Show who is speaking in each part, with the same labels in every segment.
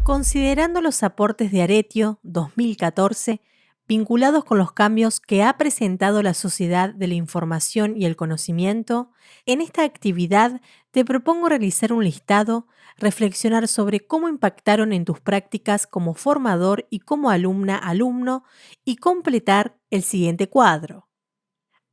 Speaker 1: Considerando los aportes de Aretio 2014, vinculados con los cambios que ha presentado la sociedad de la información y el conocimiento, en esta actividad te propongo realizar un listado, reflexionar sobre cómo impactaron en tus prácticas como formador y como alumno y completar el siguiente cuadro.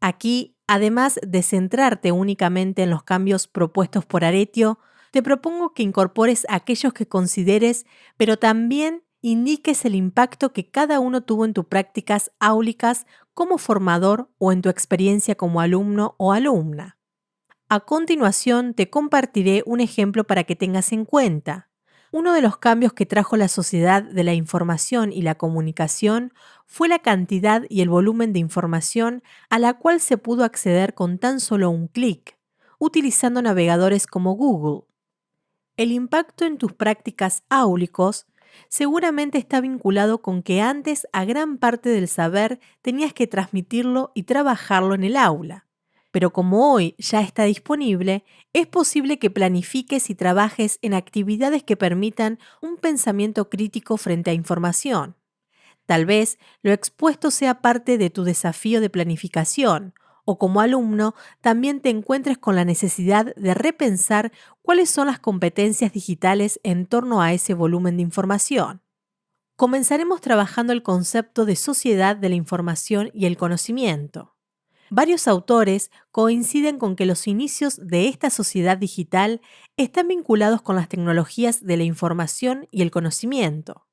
Speaker 1: Aquí, además de centrarte únicamente en los cambios propuestos por Aretio, te propongo que incorpores aquellos que consideres, pero también indiques el impacto que cada uno tuvo en tus prácticas áulicas como formador o en tu experiencia como alumno o alumna. A continuación, te compartiré un ejemplo para que tengas en cuenta. Uno de los cambios que trajo la sociedad de la información y la comunicación fue la cantidad y el volumen de información a la cual se pudo acceder con tan solo un clic, utilizando navegadores como Google. El impacto en tus prácticas áulicos seguramente está vinculado con que antes a gran parte del saber tenías que transmitirlo y trabajarlo en el aula. Pero como hoy ya está disponible, es posible que planifiques y trabajes en actividades que permitan un pensamiento crítico frente a información. Tal vez lo expuesto sea parte de tu desafío de planificación, o como alumno también te encuentres con la necesidad de repensar cuáles son las competencias digitales en torno a ese volumen de información. Comenzaremos trabajando el concepto de sociedad de la información y el conocimiento. Varios autores coinciden con que los inicios de esta sociedad digital están vinculados con las tecnologías de la información y el conocimiento.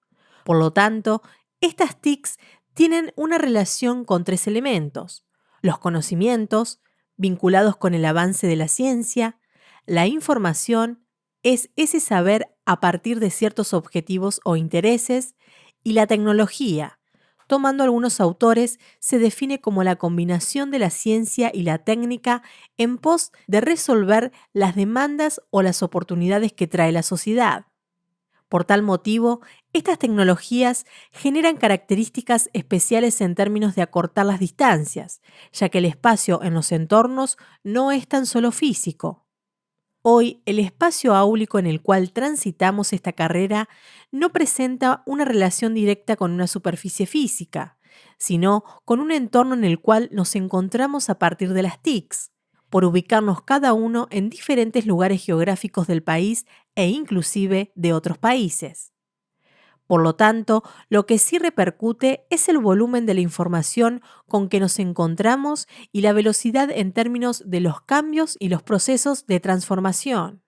Speaker 1: Por lo tanto, estas TICs tienen una relación con tres elementos: los conocimientos, vinculados con el avance de la ciencia; la información es ese saber a partir de ciertos objetivos o intereses; y la tecnología, tomando algunos autores, se define como la combinación de la ciencia y la técnica en pos de resolver las demandas o las oportunidades que trae la sociedad. Por tal motivo, estas tecnologías generan características especiales en términos de acortar las distancias, ya que el espacio en los entornos no es tan solo físico. Hoy, el espacio áulico en el cual transitamos esta carrera no presenta una relación directa con una superficie física, sino con un entorno en el cual nos encontramos a partir de las TICs, por ubicarnos cada uno en diferentes lugares geográficos del país e inclusive de otros países. Por lo tanto, lo que sí repercute es el volumen de la información con que nos encontramos y la velocidad en términos de los cambios y los procesos de transformación.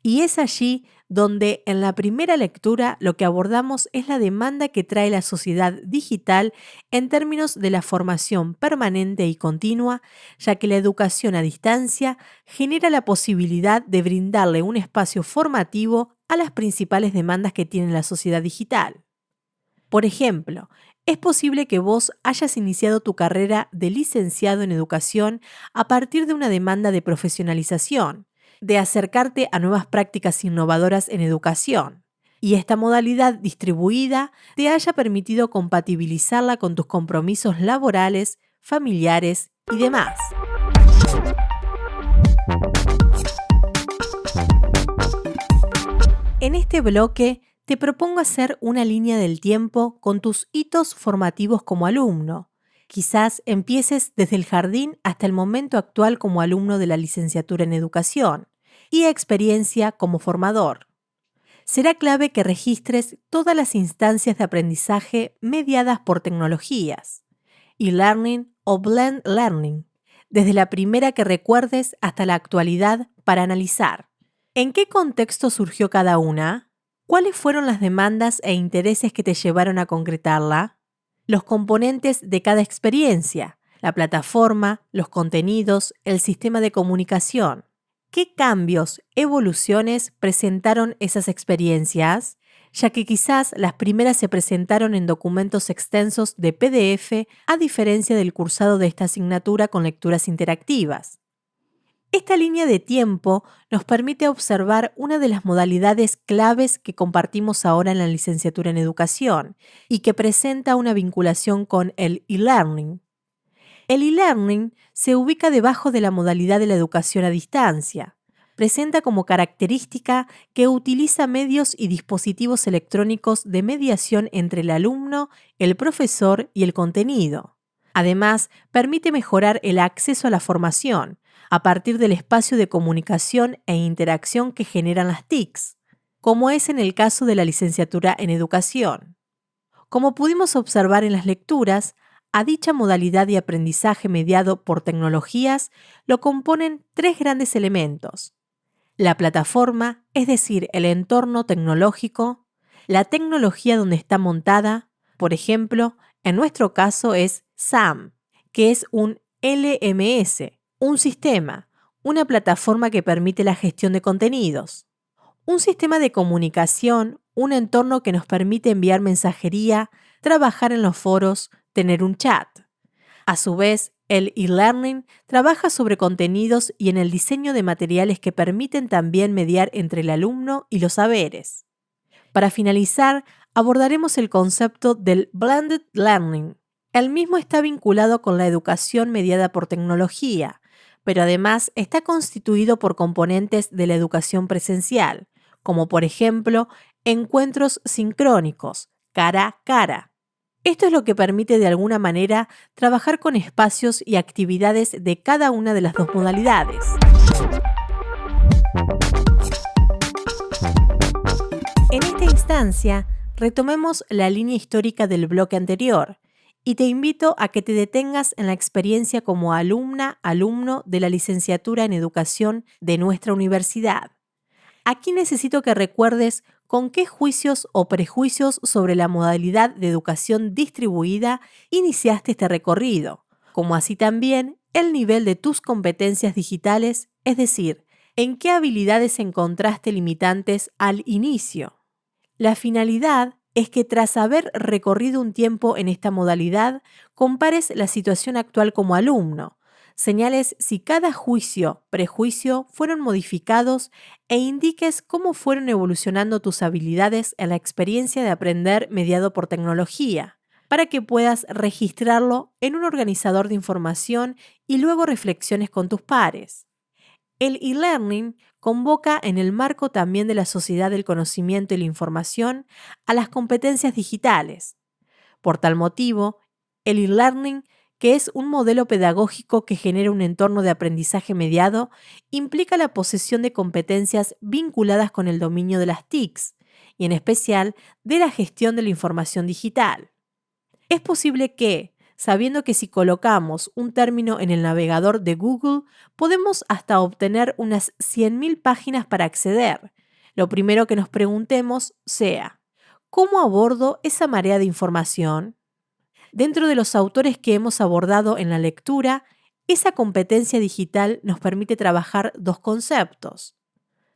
Speaker 1: Y es allí donde en la primera lectura lo que abordamos es la demanda que trae la sociedad digital en términos de la formación permanente y continua, ya que la educación a distancia genera la posibilidad de brindarle un espacio formativo a las principales demandas que tiene la sociedad digital. Por ejemplo, es posible que vos hayas iniciado tu carrera de licenciado en educación a partir de una demanda de profesionalización, de acercarte a nuevas prácticas innovadoras en educación, y esta modalidad distribuida te haya permitido compatibilizarla con tus compromisos laborales, familiares y demás. En este bloque te propongo hacer una línea del tiempo con tus hitos formativos como alumno. Quizás empieces desde el jardín hasta el momento actual como alumno de la licenciatura en educación y experiencia como formador. Será clave que registres todas las instancias de aprendizaje mediadas por tecnologías, e-learning o blend learning, desde la primera que recuerdes hasta la actualidad, para analizar ¿en qué contexto surgió cada una? ¿Cuáles fueron las demandas e intereses que te llevaron a concretarla? Los componentes de cada experiencia, la plataforma, los contenidos, el sistema de comunicación. ¿Qué cambios, evoluciones presentaron esas experiencias? Ya que quizás las primeras se presentaron en documentos extensos de PDF, a diferencia del cursado de esta asignatura con lecturas interactivas. Esta línea de tiempo nos permite observar una de las modalidades claves que compartimos ahora en la licenciatura en educación y que presenta una vinculación con el e-learning. El e-learning se ubica debajo de la modalidad de la educación a distancia. Presenta como característica que utiliza medios y dispositivos electrónicos de mediación entre el alumno, el profesor y el contenido. Además, permite mejorar el acceso a la formación a partir del espacio de comunicación e interacción que generan las TICs, como es en el caso de la licenciatura en educación. Como pudimos observar en las lecturas, a dicha modalidad de aprendizaje mediado por tecnologías lo componen tres grandes elementos: la plataforma, es decir, el entorno tecnológico; la tecnología donde está montada, por ejemplo, en nuestro caso es SAM, que es un LMS, un sistema, una plataforma que permite la gestión de contenidos; un sistema de comunicación, un entorno que nos permite enviar mensajería, trabajar en los foros, tener un chat. A su vez, el e-learning trabaja sobre contenidos y en el diseño de materiales que permiten también mediar entre el alumno y los saberes. Para finalizar, abordaremos el concepto del blended learning. El mismo está vinculado con la educación mediada por tecnología, pero además está constituido por componentes de la educación presencial, como por ejemplo encuentros sincrónicos, cara a cara. Esto es lo que permite de alguna manera trabajar con espacios y actividades de cada una de las dos modalidades. En esta instancia, retomemos la línea histórica del bloque anterior y te invito a que te detengas en la experiencia como alumno de la licenciatura en educación de nuestra universidad. Aquí necesito que recuerdes con qué juicios o prejuicios sobre la modalidad de educación distribuida iniciaste este recorrido, como así también el nivel de tus competencias digitales, es decir, en qué habilidades encontraste limitantes al inicio. La finalidad es que tras haber recorrido un tiempo en esta modalidad, compares la situación actual como alumno, señales si cada prejuicio fueron modificados e indiques cómo fueron evolucionando tus habilidades en la experiencia de aprender mediado por tecnología, para que puedas registrarlo en un organizador de información y luego reflexiones con tus pares. El e-learning convoca en el marco también de la sociedad del conocimiento y la información a las competencias digitales. Por tal motivo, el e-learning, que es un modelo pedagógico que genera un entorno de aprendizaje mediado, implica la posesión de competencias vinculadas con el dominio de las TICs y en especial de la gestión de la información digital. Es posible que, sabiendo que si colocamos un término en el navegador de Google, podemos hasta obtener unas 100.000 páginas para acceder, lo primero que nos preguntemos sea: ¿cómo abordo esa marea de información? Dentro de los autores que hemos abordado en la lectura, esa competencia digital nos permite trabajar dos conceptos: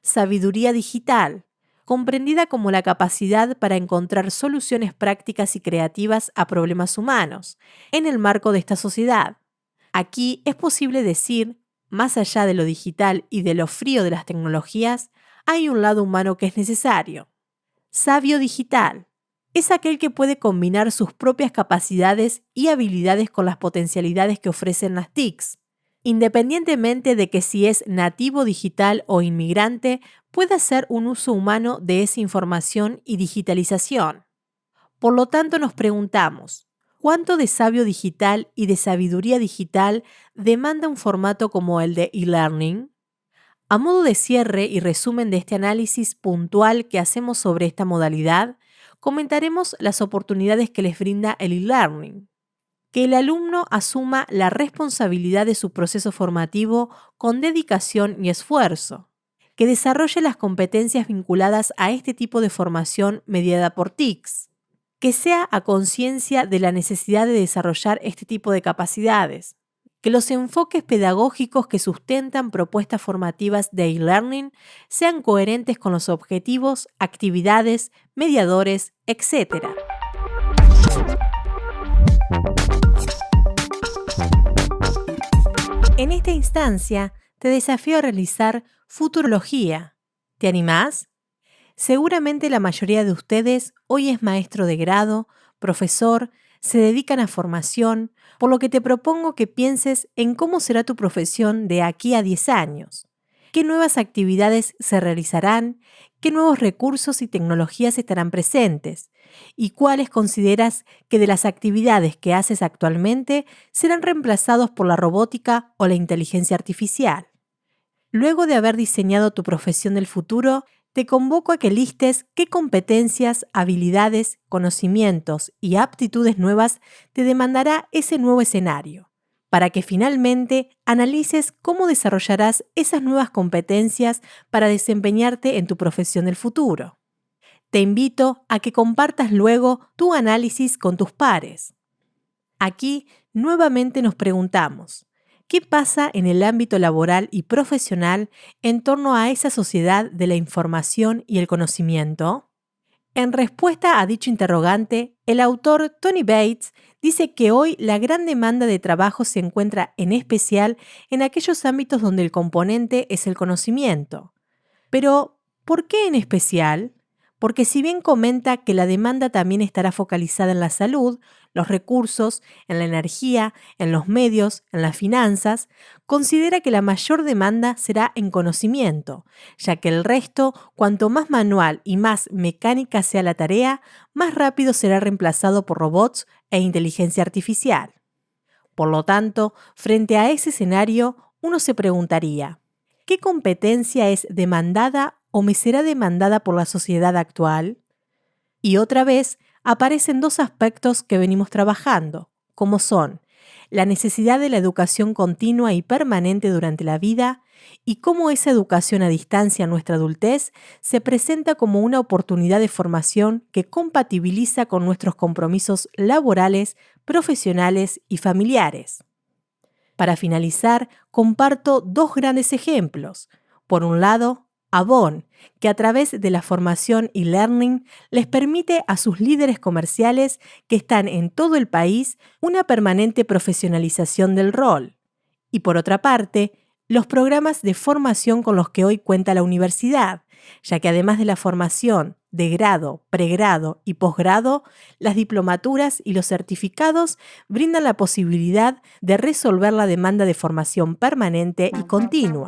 Speaker 1: sabiduría digital, comprendida como la capacidad para encontrar soluciones prácticas y creativas a problemas humanos, en el marco de esta sociedad. Aquí es posible decir, más allá de lo digital y de lo frío de las tecnologías, hay un lado humano que es necesario. Sabio digital es aquel que puede combinar sus propias capacidades y habilidades con las potencialidades que ofrecen las TICs, independientemente de que si es nativo digital o inmigrante, puede hacer un uso humano de esa información y digitalización. Por lo tanto, nos preguntamos: ¿cuánto de sabio digital y de sabiduría digital demanda un formato como el de e-learning? A modo de cierre y resumen de este análisis puntual que hacemos sobre esta modalidad, comentaremos las oportunidades que les brinda el e-learning. Que el alumno asuma la responsabilidad de su proceso formativo con dedicación y esfuerzo. Que desarrolle las competencias vinculadas a este tipo de formación mediada por TICs. Que sea a conciencia de la necesidad de desarrollar este tipo de capacidades. Que los enfoques pedagógicos que sustentan propuestas formativas de e-learning sean coherentes con los objetivos, actividades, mediadores, etc. En esta instancia, te desafío a realizar futurología. ¿Te animás? Seguramente la mayoría de ustedes hoy es maestro de grado, profesor, se dedican a formación, por lo que te propongo que pienses en cómo será tu profesión de aquí a 10 años. ¿Qué nuevas actividades se realizarán? ¿Qué nuevos recursos y tecnologías estarán presentes? ¿Y cuáles consideras que de las actividades que haces actualmente serán reemplazados por la robótica o la inteligencia artificial? Luego de haber diseñado tu profesión del futuro, te convoco a que listes qué competencias, habilidades, conocimientos y aptitudes nuevas te demandará ese nuevo escenario, para que finalmente analices cómo desarrollarás esas nuevas competencias para desempeñarte en tu profesión del futuro. Te invito a que compartas luego tu análisis con tus pares. Aquí nuevamente nos preguntamos, ¿qué pasa en el ámbito laboral y profesional en torno a esa sociedad de la información y el conocimiento? En respuesta a dicho interrogante, el autor Tony Bates dice que hoy la gran demanda de trabajo se encuentra en especial en aquellos ámbitos donde el componente es el conocimiento. Pero, ¿por qué en especial? Porque si bien comenta que la demanda también estará focalizada en la salud, los recursos, en la energía, en los medios, en las finanzas, considera que la mayor demanda será en conocimiento, ya que el resto, cuanto más manual y más mecánica sea la tarea, más rápido será reemplazado por robots e inteligencia artificial. Por lo tanto, frente a ese escenario, uno se preguntaría, ¿qué competencia es demandada o me será demandada por la sociedad actual? Y otra vez aparecen dos aspectos que venimos trabajando, como son la necesidad de la educación continua y permanente durante la vida y cómo esa educación a distancia en nuestra adultez se presenta como una oportunidad de formación que compatibiliza con nuestros compromisos laborales, profesionales y familiares. Para finalizar, comparto dos grandes ejemplos. Por un lado, Avon, que a través de la formación y learning les permite a sus líderes comerciales que están en todo el país una permanente profesionalización del rol. Y por otra parte, los programas de formación con los que hoy cuenta la universidad, ya que además de la formación de grado, pregrado y posgrado, las diplomaturas y los certificados brindan la posibilidad de resolver la demanda de formación permanente y continua.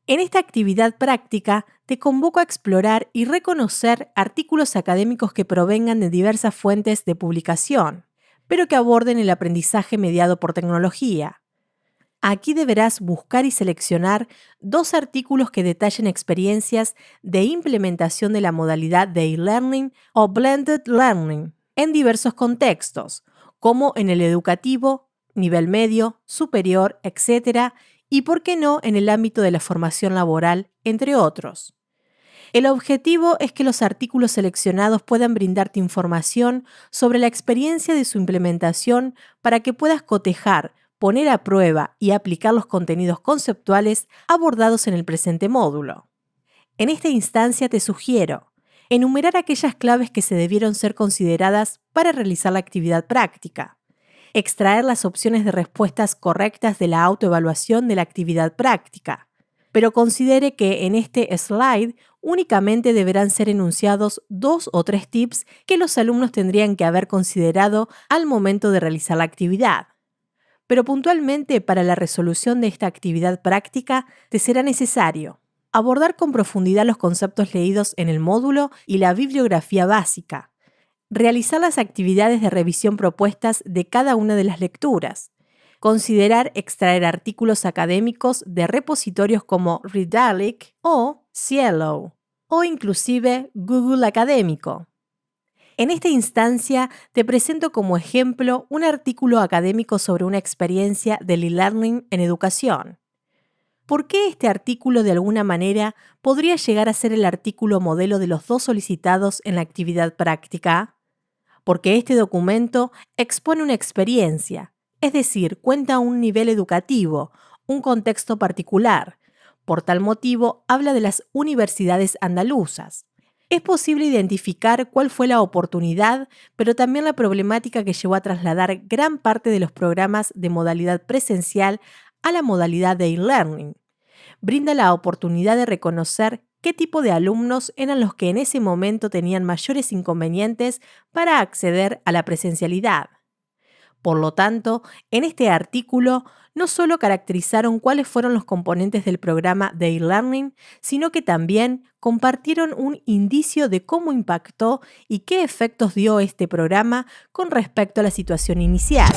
Speaker 1: En esta actividad práctica, te convoco a explorar y reconocer artículos académicos que provengan de diversas fuentes de publicación, pero que aborden el aprendizaje mediado por tecnología. Aquí deberás buscar y seleccionar dos artículos que detallen experiencias de implementación de la modalidad de e-learning o blended learning en diversos contextos, como en el educativo, nivel medio, superior, etc., y por qué no en el ámbito de la formación laboral, entre otros. El objetivo es que los artículos seleccionados puedan brindarte información sobre la experiencia de su implementación para que puedas cotejar, poner a prueba y aplicar los contenidos conceptuales abordados en el presente módulo. En esta instancia te sugiero enumerar aquellas claves que se debieron ser consideradas para realizar la actividad práctica, extraer las opciones de respuestas correctas de la autoevaluación de la actividad práctica, pero considere que en este slide únicamente deberán ser enunciados 2 o 3 tips que los alumnos tendrían que haber considerado al momento de realizar la actividad. Pero puntualmente para la resolución de esta actividad práctica te será necesario abordar con profundidad los conceptos leídos en el módulo y la bibliografía básica, realizar las actividades de revisión propuestas de cada una de las lecturas, considerar extraer artículos académicos de repositorios como Redalyc o Cielo, o inclusive Google Académico. En esta instancia te presento como ejemplo un artículo académico sobre una experiencia del e-learning en educación. ¿Por qué este artículo de alguna manera podría llegar a ser el artículo modelo de los dos solicitados en la actividad práctica? Porque este documento expone una experiencia, es decir, cuenta un nivel educativo, un contexto particular. Por tal motivo, habla de las universidades andaluzas. Es posible identificar cuál fue la oportunidad, pero también la problemática que llevó a trasladar gran parte de los programas de modalidad presencial a la modalidad de e-learning. Brinda la oportunidad de reconocer qué tipo de alumnos eran los que en ese momento tenían mayores inconvenientes para acceder a la presencialidad. Por lo tanto, en este artículo no solo caracterizaron cuáles fueron los componentes del programa de e-learning, sino que también compartieron un indicio de cómo impactó y qué efectos dio este programa con respecto a la situación inicial.